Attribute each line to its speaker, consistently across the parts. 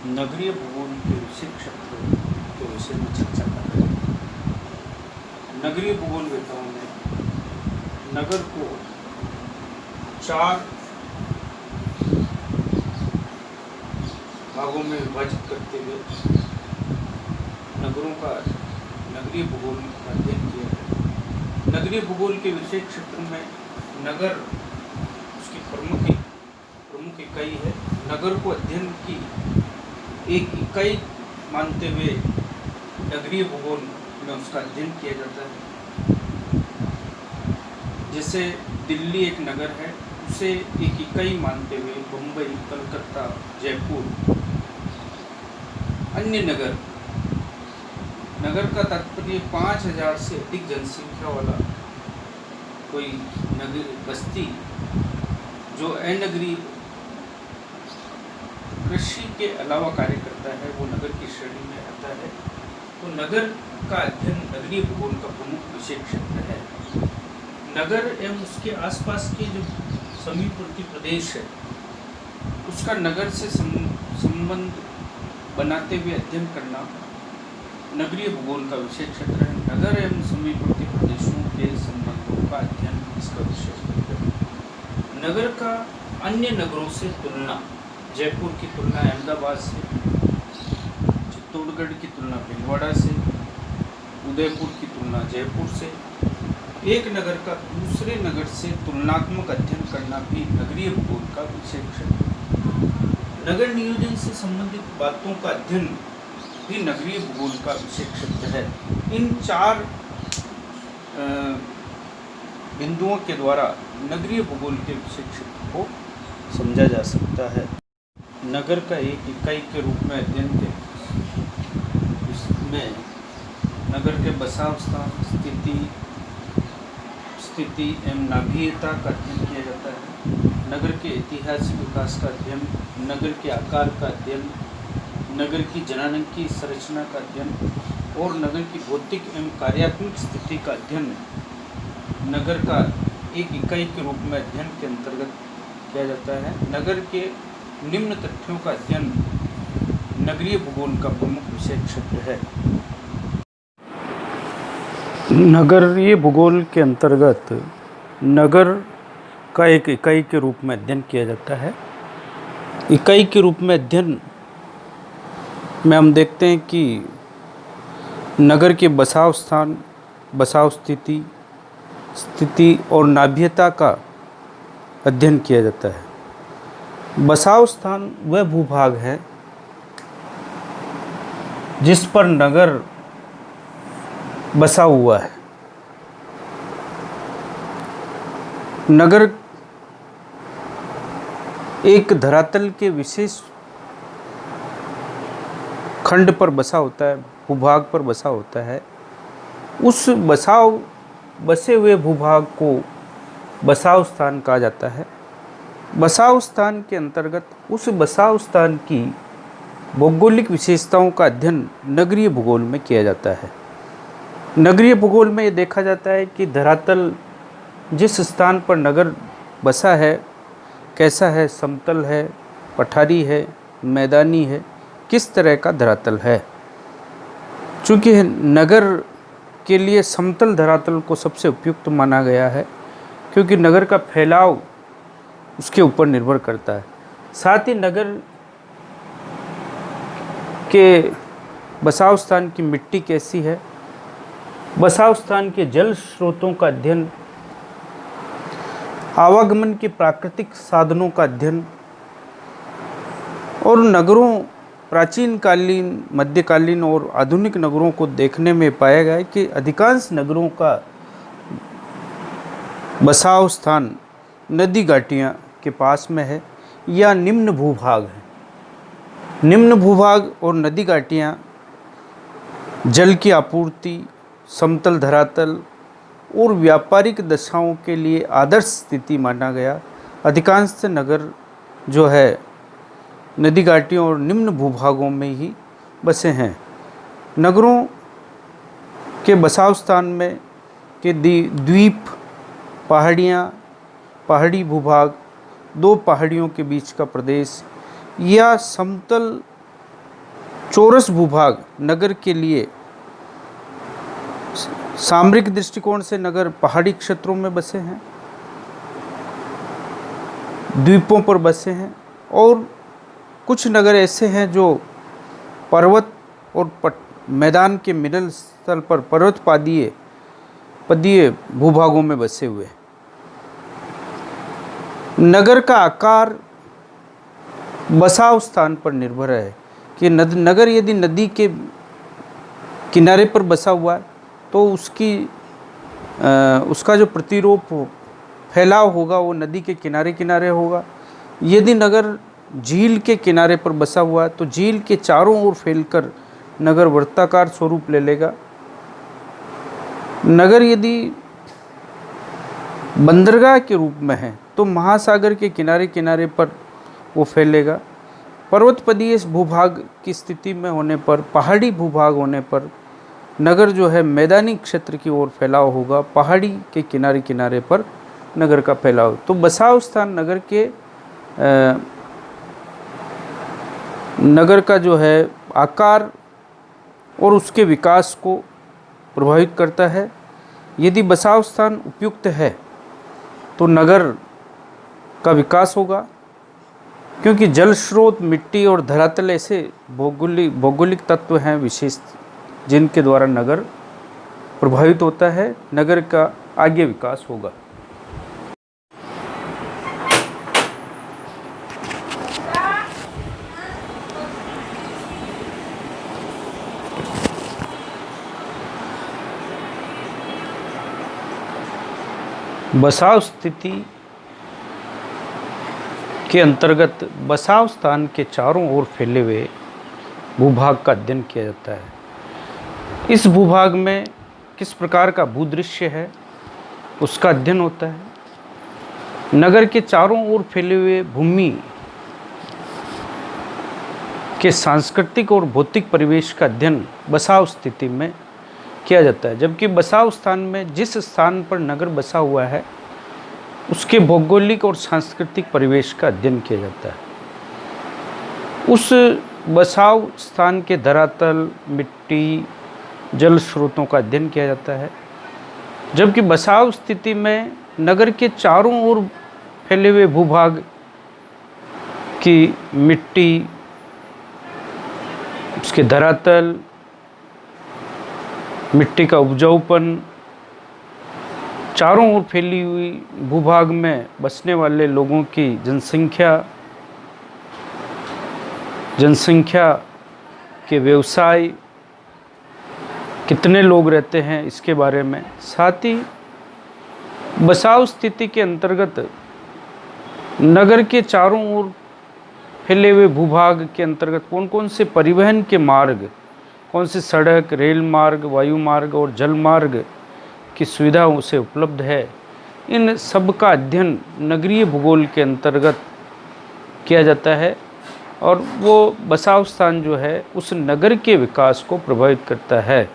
Speaker 1: नगरीय भूगोल के विषय क्षेत्र के विषय में चर्चा कर रहे हैं। नगरीय भूगोलवेताओं ने नगर को 4 भागों में विभाजित करते हुए नगरों का नगरीय भूगोल का अध्ययन किया है। नगरीय भूगोल के विषय क्षेत्र में नगर उसकी प्रमुख इकाई है। नगर को अध्ययन की एक इकाई मानते हुए नगरीय भूगोल में उसका अध्ययन किया जाता है। जैसे दिल्ली एक नगर है, उसे एक इकाई मानते हुए मुंबई, कलकत्ता, जयपुर, अन्य नगर का तात्पर्य 5000 से अधिक जनसंख्या वाला कोई नगर बस्ती जो अनगरीय कृषि के अलावा कार्य करता है, वो नगर की श्रेणी में आता है। तो नगर का अध्ययन नगरीय भूगोल का प्रमुख विषय क्षेत्र है। नगर एवं उसके आसपास के जो समीपवर्ती प्रदेश है, उसका नगर से संबंध बनाते हुए अध्ययन करना नगरीय भूगोल का विषय क्षेत्र है। नगर एवं समीपवर्ती प्रदेशों के संबंधों का अध्ययन इसका विषय क्षेत्र है। नगर का अन्य नगरों से तुलना, जयपुर की तुलना अहमदाबाद से, चित्तौड़गढ़ की तुलना भीलवाड़ा से, उदयपुर की तुलना जयपुर से, एक नगर का दूसरे नगर से तुलनात्मक अध्ययन करना भी नगरीय भूगोल का विषय क्षेत्र है। नगर नियोजन से संबंधित बातों का अध्ययन भी नगरीय भूगोल का विषय क्षेत्र है। इन 4 बिंदुओं के द्वारा नगरीय भूगोल के विषय क्षेत्र को समझा जा सकता है। नगर का एक इकाई के रूप में अध्ययन के इसमें नगर के बसाव स्थान, स्थिति एवं नाभीयता का अध्ययन किया जाता है। नगर के ऐतिहासिक विकास का अध्ययन, नगर के आकार का अध्ययन, नगर की जनांगीय संरचना का अध्ययन और नगर की भौतिक एवं कार्यात्मक स्थिति का अध्ययन नगर का एक इकाई के रूप में अध्ययन के अंतर्गत किया जाता है। नगर के निम्न तथ्यों का अध्ययन नगरीय भूगोल का प्रमुख विषय क्षेत्र है। नगरीय भूगोल के अंतर्गत नगर का एक इकाई के रूप में अध्ययन किया जाता है। इकाई के रूप में अध्ययन में हम देखते हैं कि नगर के बसाव स्थान, बसाव स्थिति और नाभीयता का अध्ययन किया जाता है। बसाव स्थान वह भूभाग है जिस पर नगर बसा हुआ है। नगर एक धरातल के विशेष खंड पर बसा होता है, भूभाग पर बसा होता है। उस बसे हुए भूभाग को बसाव स्थान कहा जाता है। बसाव स्थान के अंतर्गत उस बसाव स्थान की भौगोलिक विशेषताओं का अध्ययन नगरीय भूगोल में किया जाता है। नगरीय भूगोल में ये देखा जाता है कि धरातल जिस स्थान पर नगर बसा है कैसा है, समतल है, पठारी है, मैदानी है, किस तरह का धरातल है। चूँकि नगर के लिए समतल धरातल को सबसे उपयुक्त माना गया है, क्योंकि नगर का फैलाव उसके ऊपर निर्भर करता है। साथ ही नगर के बसाव स्थान की मिट्टी कैसी है, बसाव स्थान के जल स्रोतों का अध्ययन, आवागमन के प्राकृतिक साधनों का अध्ययन और नगरों प्राचीन कालीन, मध्यकालीन और आधुनिक नगरों को देखने में पाया गया है कि अधिकांश नगरों का बसाव स्थान नदी घाटियाँ के पास में है या निम्न भूभाग है। निम्न भूभाग और नदी घाटियाँ जल की आपूर्ति, समतल धरातल और व्यापारिक दशाओं के लिए आदर्श स्थिति माना गया। अधिकांश नगर जो है नदी घाटियों और निम्न भूभागों में ही बसे हैं। नगरों के बसाव स्थान में के द्वीप, पहाड़ियाँ, पहाड़ी भूभाग, 2 पहाड़ियों के बीच का प्रदेश या समतल चौरस भूभाग नगर के लिए सामरिक दृष्टिकोण से नगर पहाड़ी क्षेत्रों में बसे हैं, द्वीपों पर बसे हैं, और कुछ नगर ऐसे हैं जो पर्वत और मैदान के मिडल स्थल पर पर्वत पदीय भूभागों में बसे हुए हैं। नगर का आकार बसाव स्थान पर निर्भर है कि नगर यदि नदी के किनारे पर बसा हुआ है तो उसका जो प्रतिरूप फैलाव होगा वो नदी के किनारे किनारे होगा। यदि नगर झील के किनारे पर बसा हुआ है तो झील के चारों ओर फैलकर नगर वृत्ताकार स्वरूप ले लेगा। नगर यदि बंदरगाह के रूप में है तो महासागर के किनारे किनारे पर वो फैलेगा। पर्वतपदीय भूभाग की स्थिति में होने पर, पहाड़ी भूभाग होने पर नगर जो है मैदानी क्षेत्र की ओर फैलाव होगा, पहाड़ी के किनारे किनारे पर नगर का फैलाव। तो बसाव स्थान नगर का जो है आकार और उसके विकास को प्रभावित करता है। यदि बसाव स्थान उपयुक्त है तो नगर का विकास होगा, क्योंकि जल स्रोत, मिट्टी और धरातल ऐसे भौगोलिक तत्व हैं विशेष जिनके द्वारा नगर प्रभावित होता है, नगर का आगे विकास होगा। बसाव स्थिति के अंतर्गत बसाव स्थान के चारों ओर फैले हुए भूभाग का अध्ययन किया जाता है। इस भूभाग में किस प्रकार का भूदृश्य है उसका अध्ययन होता है। नगर के चारों ओर फैले हुए भूमि के सांस्कृतिक और भौतिक परिवेश का अध्ययन बसाव स्थिति में किया जाता है, जबकि बसाव स्थान में जिस स्थान पर नगर बसा हुआ है उसके भौगोलिक और सांस्कृतिक परिवेश का अध्ययन किया जाता है। उस बसाव स्थान के धरातल, मिट्टी, जल स्रोतों का अध्ययन किया जाता है, जबकि बसाव स्थिति में नगर के चारों ओर फैले हुए भूभाग की मिट्टी, उसके धरातल, मिट्टी का उपजाऊपन, चारों ओर फैली हुई भूभाग में बसने वाले लोगों की जनसंख्या के व्यवसाय, कितने लोग रहते हैं इसके बारे में, साथ ही बसाव स्थिति के अंतर्गत नगर के चारों ओर फैले हुए भूभाग के अंतर्गत कौन कौन से परिवहन के मार्ग, कौन से सड़क, रेल मार्ग, वायु मार्ग और जल मार्ग की सुविधा उसे उपलब्ध है, इन सब का अध्ययन नगरीय भूगोल के अंतर्गत किया जाता है। और वो बसाव स्थान जो है उस नगर के विकास को प्रभावित करता है।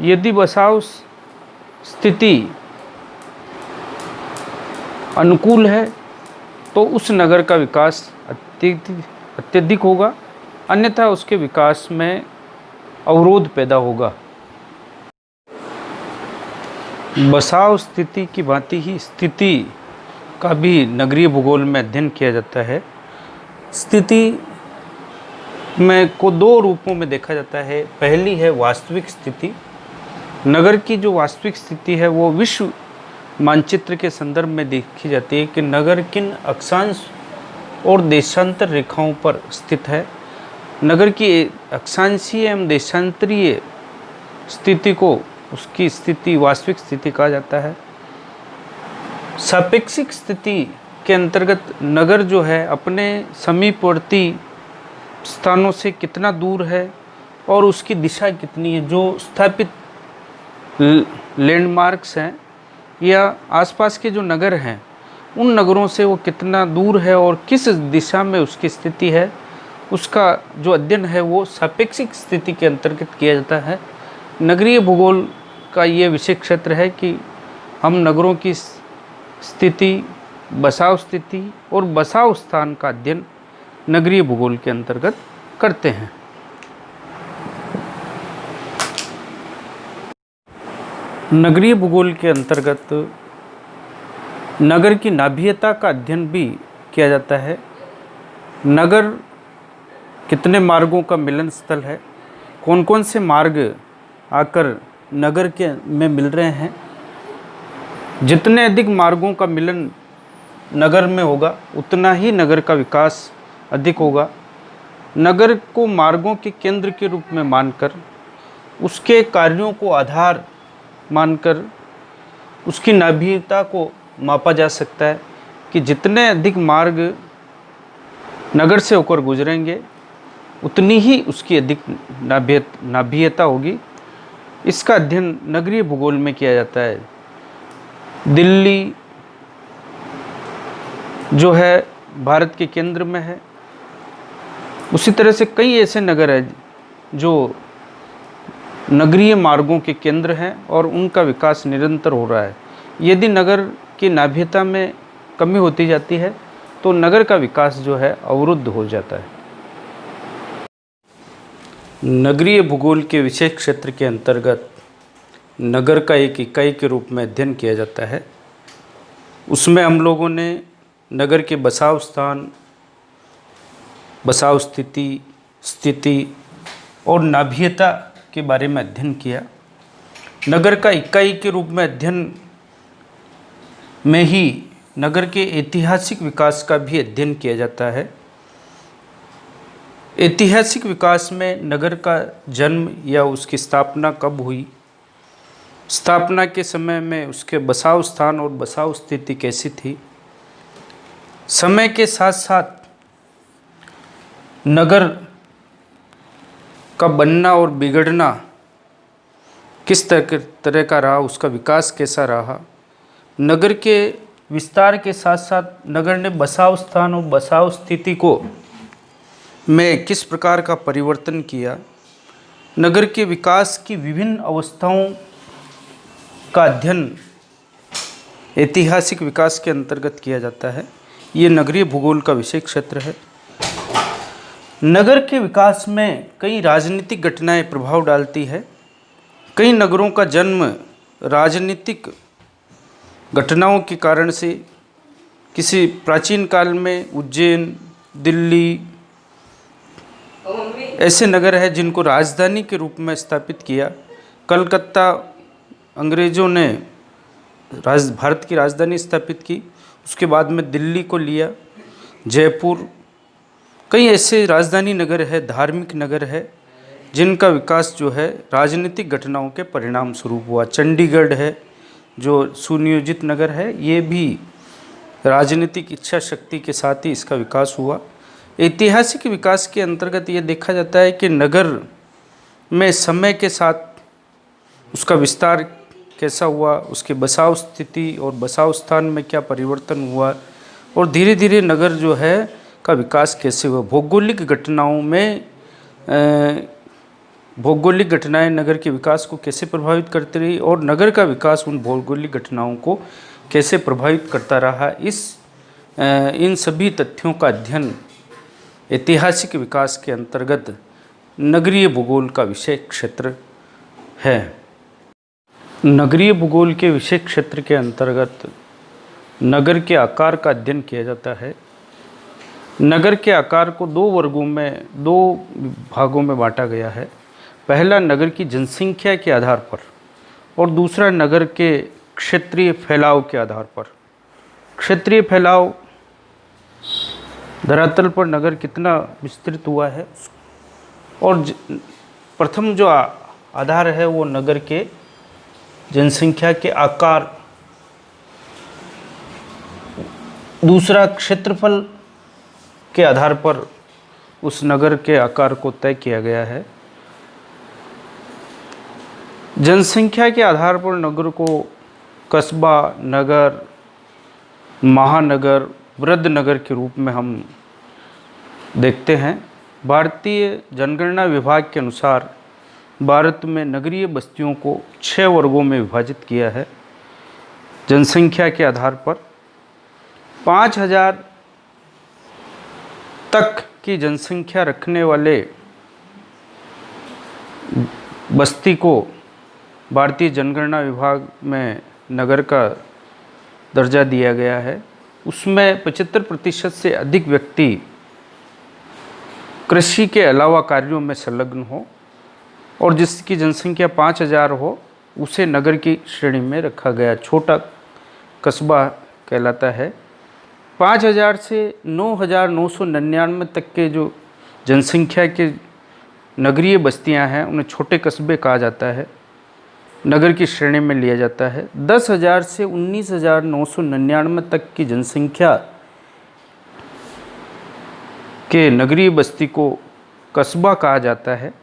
Speaker 1: यदि बसाव स्थिति अनुकूल है तो उस नगर का विकास अत्यधिक होगा, अन्यथा उसके विकास में अवरोध पैदा होगा। बसाव स्थिति की भांति ही स्थिति का भी नगरीय भूगोल में अध्ययन किया जाता है। स्थिति में को दो रूपों में देखा जाता है। पहली है वास्तविक स्थिति। नगर की जो वास्तविक स्थिति है वो विश्व मानचित्र के संदर्भ में देखी जाती है कि नगर किन अक्षांश और देशांतर रेखाओं पर स्थित है। नगर की अक्षांशीय एवं देशांतरीय स्थिति को उसकी स्थिति वास्तविक स्थिति कहा जाता है। सापेक्षिक स्थिति के अंतर्गत नगर जो है अपने समीपवर्ती स्थानों से कितना दूर है और उसकी दिशा कितनी है। जो स्थापित लैंडमार्क्स हैं या आसपास के जो नगर हैं उन नगरों से वो कितना दूर है और किस दिशा में उसकी स्थिति है, उसका जो अध्ययन है वो सापेक्षिक स्थिति के अंतर्गत किया जाता है। नगरीय भूगोल का ये विषय क्षेत्र है कि हम नगरों की स्थिति, बसाव स्थिति और बसाव स्थान का अध्ययन नगरीय भूगोल के अंतर्गत करते हैं। नगरीय भूगोल के अंतर्गत नगर की नाभियता का अध्ययन भी किया जाता है। नगर कितने मार्गों का मिलन स्थल है, कौन कौन से मार्ग आकर नगर के में मिल रहे हैं। जितने अधिक मार्गों का मिलन नगर में होगा उतना ही नगर का विकास अधिक होगा। नगर को मार्गों के केंद्र के रूप में मानकर, उसके कार्यों को आधार मानकर उसकी नाभियता को मापा जा सकता है कि जितने अधिक मार्ग नगर से होकर गुजरेंगे उतनी ही उसकी अधिक नाभियता होगी। इसका अध्ययन नगरीय भूगोल में किया जाता है। दिल्ली जो है भारत के केंद्र में है। उसी तरह से कई ऐसे नगर हैं जो नगरीय मार्गों के केंद्र हैं और उनका विकास निरंतर हो रहा है। यदि नगर की नाभियता में कमी होती जाती है तो नगर का विकास जो है अवरुद्ध हो जाता है। नगरीय भूगोल के विशेष क्षेत्र के अंतर्गत नगर का एक इकाई के रूप में अध्ययन किया जाता है। उसमें हम लोगों ने नगर के बसाव स्थान, बसाव स्थिति और नाभियता के बारे में अध्ययन किया। नगर का इकाई के रूप में अध्ययन में ही नगर के ऐतिहासिक विकास का भी अध्ययन किया जाता है। ऐतिहासिक विकास में नगर का जन्म या उसकी स्थापना कब हुई, स्थापना के समय में उसके बसाव स्थान और बसाव स्थिति कैसी थी, समय के साथ साथ नगर का बनना और बिगड़ना किस तरह का रहा, उसका विकास कैसा रहा। नगर के विस्तार के साथ साथ नगर ने बसाव स्थान और बसाव स्थिति को में किस प्रकार का परिवर्तन किया। नगर के विकास की विभिन्न अवस्थाओं का अध्ययन ऐतिहासिक विकास के अंतर्गत किया जाता है। ये नगरीय भूगोल का विशेष क्षेत्र है। नगर के विकास में कई राजनीतिक घटनाएं प्रभाव डालती है। कई नगरों का जन्म राजनीतिक घटनाओं के कारण से, किसी प्राचीन काल में उज्जैन, दिल्ली ऐसे नगर हैं जिनको राजधानी के रूप में स्थापित किया। कलकत्ता अंग्रेज़ों ने भारत की राजधानी स्थापित की, उसके बाद में दिल्ली को लिया, जयपुर, कई ऐसे राजधानी नगर है, धार्मिक नगर है जिनका विकास जो है राजनीतिक घटनाओं के परिणाम स्वरूप हुआ। चंडीगढ़ है जो सुनियोजित नगर है, ये भी राजनीतिक इच्छा शक्ति के साथ ही इसका विकास हुआ। ऐतिहासिक विकास के अंतर्गत ये देखा जाता है कि नगर में समय के साथ उसका विस्तार कैसा हुआ, उसके बसाव स्थिति और बसाव स्थान में क्या परिवर्तन हुआ और धीरे धीरे नगर जो है का विकास कैसे हुआ। भौगोलिक घटनाओं में भौगोलिक घटनाएं नगर के विकास को कैसे प्रभावित करती रही और नगर का विकास उन भौगोलिक घटनाओं को कैसे प्रभावित करता रहा। इन सभी तथ्यों का अध्ययन ऐतिहासिक विकास के अंतर्गत नगरीय भूगोल का विषय क्षेत्र है। नगरीय भूगोल के विषय क्षेत्र के अंतर्गत नगर के आकार का अध्ययन किया जाता है। नगर के आकार को दो भागों में बांटा गया है। पहला नगर की जनसंख्या के आधार पर और दूसरा नगर के क्षेत्रीय फैलाव के आधार पर। क्षेत्रीय फैलाव, धरातल पर नगर कितना विस्तृत हुआ है, और प्रथम जो आधार है वो नगर के जनसंख्या के आकार, दूसरा क्षेत्रफल के आधार पर उस नगर के आकार को तय किया गया है। जनसंख्या के आधार पर नगर को कस्बा, नगर, महानगर, वृद्ध नगर के रूप में हम देखते हैं। भारतीय जनगणना विभाग के अनुसार भारत में नगरीय बस्तियों को 6 वर्गों में विभाजित किया है। जनसंख्या के आधार पर 5000 तक की जनसंख्या रखने वाले बस्ती को भारतीय जनगणना विभाग में नगर का दर्जा दिया गया है, उसमें 75% से अधिक व्यक्ति कृषि के अलावा कार्यों में संलग्न हो और जिसकी जनसंख्या 5000 हो, उसे नगर की श्रेणी में रखा गया छोटा कस्बा कहलाता है। 5000 से 9999 तक के जो जनसंख्या के नगरीय बस्तियां हैं उन्हें छोटे कस्बे कहा जाता है, नगर की श्रेणी में लिया जाता है। 10,000 से 19,999 तक की जनसंख्या के नगरीय बस्ती को कस्बा कहा जाता है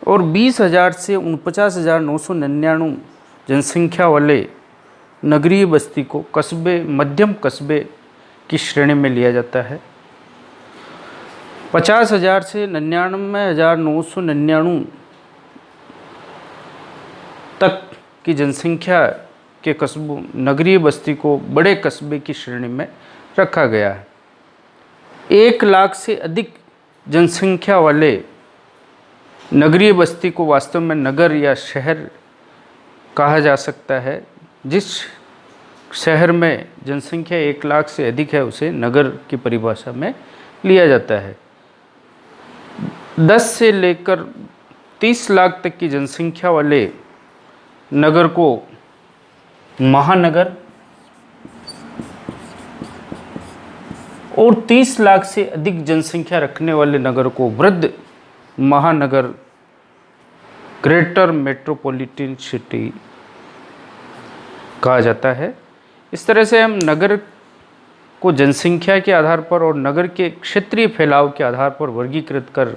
Speaker 1: और 20,000 से 49,999 जनसंख्या वाले नगरीय बस्ती को कस्बे, मध्यम कस्बे की श्रेणी में लिया जाता है। 50,000 से 99,999 तक की जनसंख्या के कस्बों, नगरीय बस्ती को बड़े कस्बे की श्रेणी में रखा गया है। 1 लाख से अधिक जनसंख्या वाले नगरीय बस्ती को वास्तव में नगर या शहर कहा जा सकता है। जिस शहर में जनसंख्या 1 लाख से अधिक है उसे नगर की परिभाषा में लिया जाता है। 10 से लेकर 30 लाख तक की जनसंख्या वाले नगर को महानगर और 30 लाख से अधिक जनसंख्या रखने वाले नगर को वृहद महानगर, ग्रेटर मेट्रोपॉलिटन सिटी कहा जाता है। इस तरह से हम नगर को जनसंख्या के आधार पर और नगर के क्षेत्रीय फैलाव के आधार पर वर्गीकृत कर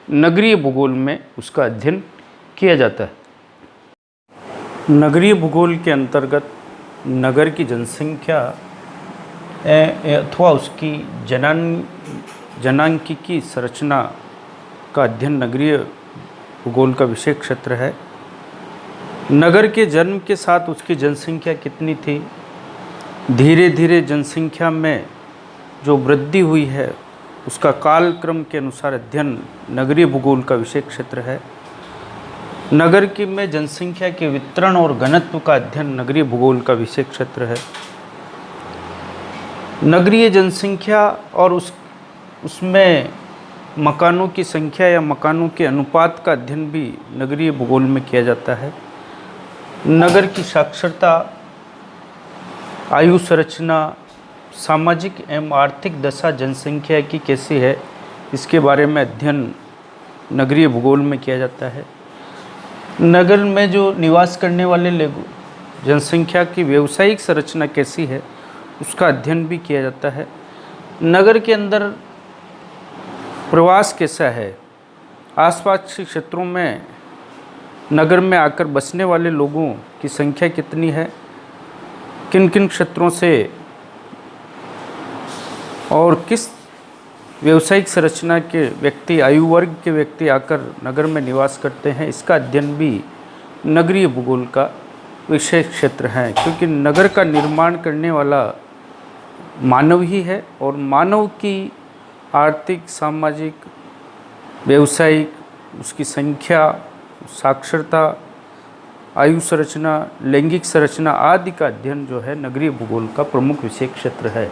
Speaker 1: नगरीय भूगोल में उसका अध्ययन किया जाता है। नगरीय भूगोल के अंतर्गत नगर की जनसंख्या अथवा उसकी जनांकिकी संरचना का अध्ययन नगरीय भूगोल का विषय क्षेत्र है। नगर के जन्म के साथ उसकी जनसंख्या कितनी थी, धीरे धीरे जनसंख्या में जो वृद्धि हुई है उसका कालक्रम के अनुसार अध्ययन नगरीय भूगोल का विषय क्षेत्र है। नगर की में जनसंख्या के वितरण और घनत्व का अध्ययन नगरीय भूगोल का विषय क्षेत्र है। नगरीय जनसंख्या और उसमें मकानों की संख्या या मकानों के अनुपात का अध्ययन भी नगरीय भूगोल में किया जाता है। नगर की साक्षरता, आयु संरचना, सामाजिक एवं आर्थिक दशा जनसंख्या की कैसी है, इसके बारे में अध्ययन नगरीय भूगोल में किया जाता है। नगर में जो निवास करने वाले लोग, जनसंख्या की व्यावसायिक संरचना कैसी है, उसका अध्ययन भी किया जाता है। नगर के अंदर प्रवास कैसा है, आसपास के क्षेत्रों में नगर में आकर बसने वाले लोगों की संख्या कितनी है, किन किन क्षेत्रों से और किस व्यावसायिक संरचना के व्यक्ति, आयु वर्ग के व्यक्ति आकर नगर में निवास करते हैं, इसका अध्ययन भी नगरीय भूगोल का विषय क्षेत्र है। क्योंकि नगर का निर्माण करने वाला मानव ही है और मानव की आर्थिक, सामाजिक, व्यावसायिक, उसकी संख्या, साक्षरता, आयु संरचना, लैंगिक संरचना आदि का अध्ययन जो है नगरीय भूगोल का प्रमुख विषय क्षेत्र है।